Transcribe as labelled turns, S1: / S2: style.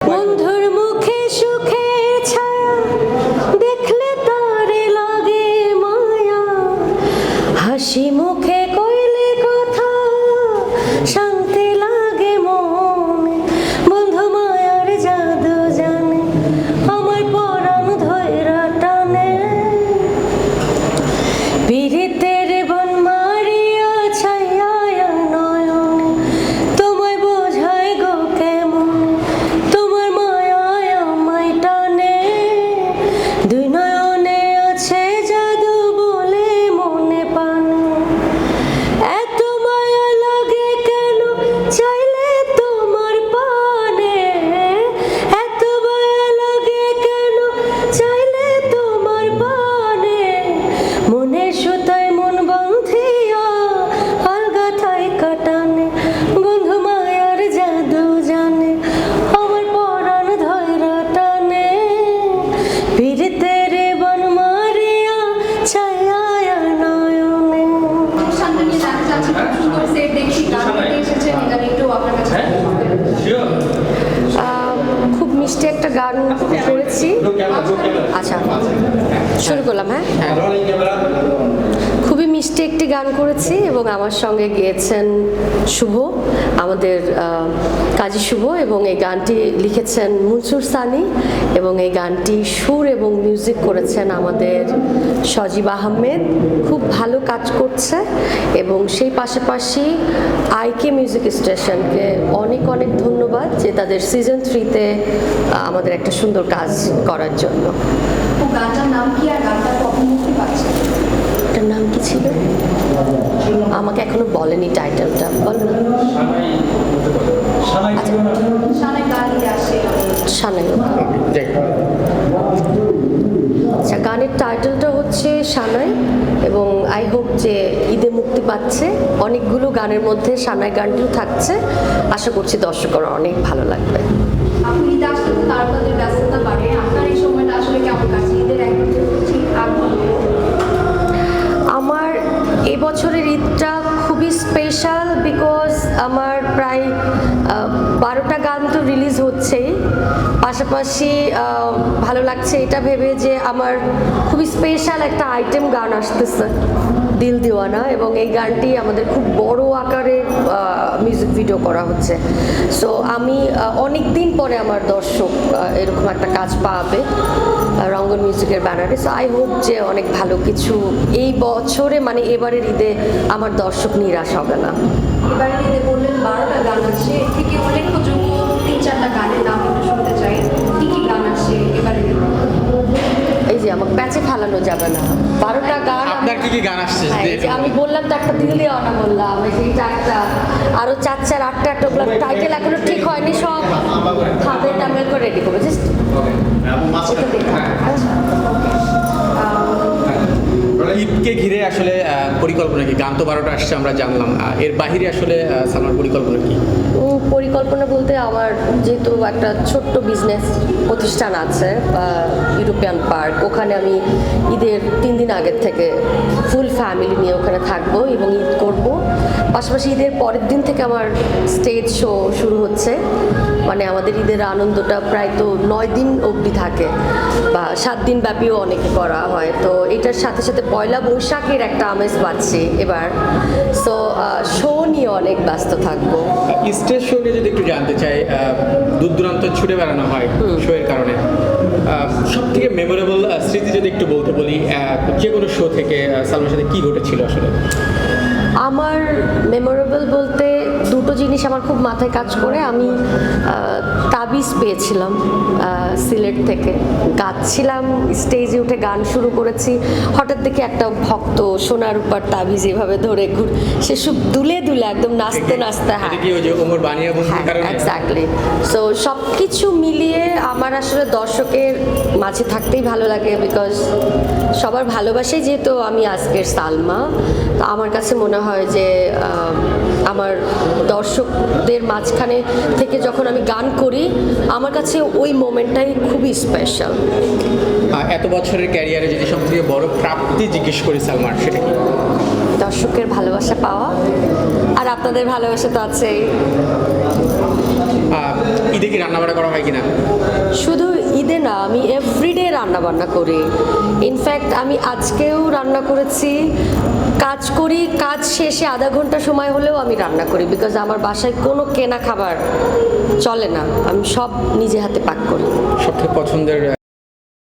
S1: বন্ধুর মুখে সুখের ছায়া দেখলে তারে লাগে মায়া, হাসি মুখে কইলে কথা শান্তি লাগে মনে। বন্ধু মায়ার জাদু জানে আমার পরাণ ধইরা টানে, পিরিতের বন মারিয়া ছায়া নয়নে তোমায় বোঝাই গো কেমন, তোমার মায়ায় আমায় টানে। দুই নয়নে আছে জাদু বলে মনে পানে, এত মায়া লাগে কেন চাইলে তোমার পানে, এত মায়া লাগে কেন চাইলে তোমার পানে। মনে সুতায় মন বাঁধিয়া আলগা থাই কাটানে, বন্ধু মায়ার জাদু জানে আমার পরাণ ধইরা টানে, পিরিতের বন মারিয়া ছায়া নয়নে।
S2: সামনে নিয়ে জানতে চাচ্ছি, খুব সুন্দর সেট দেখছি, গান গাইতে এসেছেন, এটা একটু আপনার কাছে
S1: খুব মিষ্টি একটা গান করেছি। আচ্ছা শুরু করলাম। হ্যাঁ, খুবই মিষ্টি একটি গান করেছি এবং আমার সঙ্গে গেয়েছেন শুভ, আমাদের কাজী শুভ, এবং এই গানটি লিখেছেন মনসুর সানি, এবং এই গানটি সুর এবং মিউজিক করেছেন আমাদের সজীব আহমেদ। খুব ভালো কাজ করছে এবং সেই পাশাপাশি আইকে মিউজিক স্টেশনকে অনেক অনেক ধন্যবাদ যে তাদের সিজন 3-তে আমাদের একটা সুন্দর কাজ করার জন্য।
S2: গানটার নাম কি আর গানটা কখন মুক্তি পাচ্ছে?
S1: এটার নাম কি ছিল আমাকে এখনো বলেনি, টাইটেলটা বল না।
S2: সামনে গান আসে
S1: সানাই। আচ্ছা, গানের টাইটেলটা হচ্ছে সানাই এবং আই হোপ যে ঈদে মুক্তি পাচ্ছে। অনেকগুলো গানের মধ্যে সানাই গানটিও থাকছে, আশা করছি দর্শকরা অনেক ভালো লাগবে।
S2: আপনি ঈদে আসলে তো তারকাদের ব্যস্ততা বাড়ে, আপনার এই সময়টা আসলে কেমন কাটছে? ঈদের একদম ঠিক আগ্রহ
S1: আমার এবছরের ঈদটা খুবই স্পেশাল বিকজ আমার প্রায় 12টা গান তো রিলিজ হচ্ছেই, পাশাপাশি ভালো লাগছে এটা ভেবে যে আমার খুবই স্পেশাল একটা আইটেম গান আসতেছে, দিল দিওয়ানা, এবং এই গানটি আমাদের খুব বড় আকারে মিউজিক ভিডিও করা হচ্ছে। সো আমি অনেক দিন পরে আমার দর্শক এরকম একটা কাজ পাবে রঙ্গন মিউজিকের ব্যানারে। সো আই হোপ যে অনেক ভালো কিছু এই বছরে, মানে এবারের ঈদে আমার দর্শক নিরাশ হবে না।
S2: এবারে ঈদে বললেন 12টা গান আসছে, এর থেকে উল্লেখযোগ্য 3-4টা গানের নাম একটু শুনতে চাই। কি কি গান আসছে এবারে?
S1: এই যে আমাকে প্যাচে ফেলানো যাবে না, 12টা গান।
S3: আপনার কি কি গান আসছে?
S1: হ্যাঁ, এই যে আমি বললাম তো একটা দিল দিওয়ানা বললাম, সেইটা একটা, আরো 4-4 8টা একটা, ওগুলো টাইটেল এখনো ঠিক হয়নি, সব খাবে টামেল করে রেডি করবো। জাস্ট
S3: ঈদকে ঘিরে আসলে পরিকল্পনা কি? গান তো 12টা আসছে আমরা জানলাম, এর বাহিরে আসলে সালমার পরিকল্পনা কি?
S1: পরিকল্পনা বলতে আমার যেহেতু একটা ছোট্ট বিজনেস প্রতিষ্ঠান আছে ইউরোপিয়ান পার্ক, ওখানে আমি ঈদের 3 দিন আগের থেকে ফুল ফ্যামিলি নিয়ে ওখানে থাকবো এবং ঈদ করব। পাশাপাশি ঈদের পরের দিন থেকে আমার স্টেজ শো শুরু হচ্ছে, মানে আমাদের ঈদের আনন্দটা প্রায় তো 9 দিন অবধি থাকে বা 7 দিন ব্যাপীও অনেকে করা হয়। তো এটার সাথে সাথে পয়লা বৈশাখের একটা আমেজ পাচ্ছি এবার। সো শো নিয়ে অনেক ব্যস্ত থাকবো।
S3: স্টেজ শো নিয়ে যদি একটু জানতে চাই, দূর দূরান্ত ছুটে বেড়ানো হয় শো এর কারণে, সব থেকে মেমোরেবল স্মৃতি যদি একটু বলতে বলি, যে কোনো শো থেকে সালমার সাথে কি ঘটেছিল আসলে?
S1: আমার মেমোরেবল বলতে দুটো জিনিস আমার খুব মাথায় কাজ করে। আমি তাবিজ পেয়েছিলাম সিলেট থেকে, গাচ্ছিলাম, স্টেজে উঠে গান শুরু করেছি, হঠাৎ দেখে একটা ভক্ত সোনার উপর তাবিজ এভাবে ধরে সে সব দুলে দুলে একদম নাচতে নাচতে। হ্যাঁ, এক্স্যাক্টলি। সো সব কিছু মিলিয়ে আমার আসলে দর্শকের মাঝে থাকতেই ভালো লাগে, বিকজ সবার ভালোবাসাই যেহেতু আমি আজকের সালমা, তো আমার কাছে মনে হয় যে আমার দর্শকদের মাঝখানে থেকে যখন আমি গান করি, আমার কাছে ওই মোমেন্টটাই খুবই স্পেশাল।
S3: এত বছরের ক্যারিয়ারে যদি সবথেকে বড় প্রাপ্তি জিজ্ঞেস করি সালমার, সেটা কি?
S1: দর্শকের ভালোবাসা পাওয়া, আর আপনাদের ভালোবাসা তো আছেই।
S3: ঈদে কি রান্নাবান্না করা হয় কিনা?
S1: শুধু ঈদে না, আমি এভরিডে রান্না বান্না করি। ইনফ্যাক্ট আমি আজকেও রান্না করেছি। কাজ করি, কাজ শেষে আধা ঘন্টা সময় হলেও আমি রান্না করি, বিকজ আমার বাসায় কোনো কেনা খাবার চলে না, আমি সব নিজে হাতে পাক করি।
S3: সবথেকে পছন্দের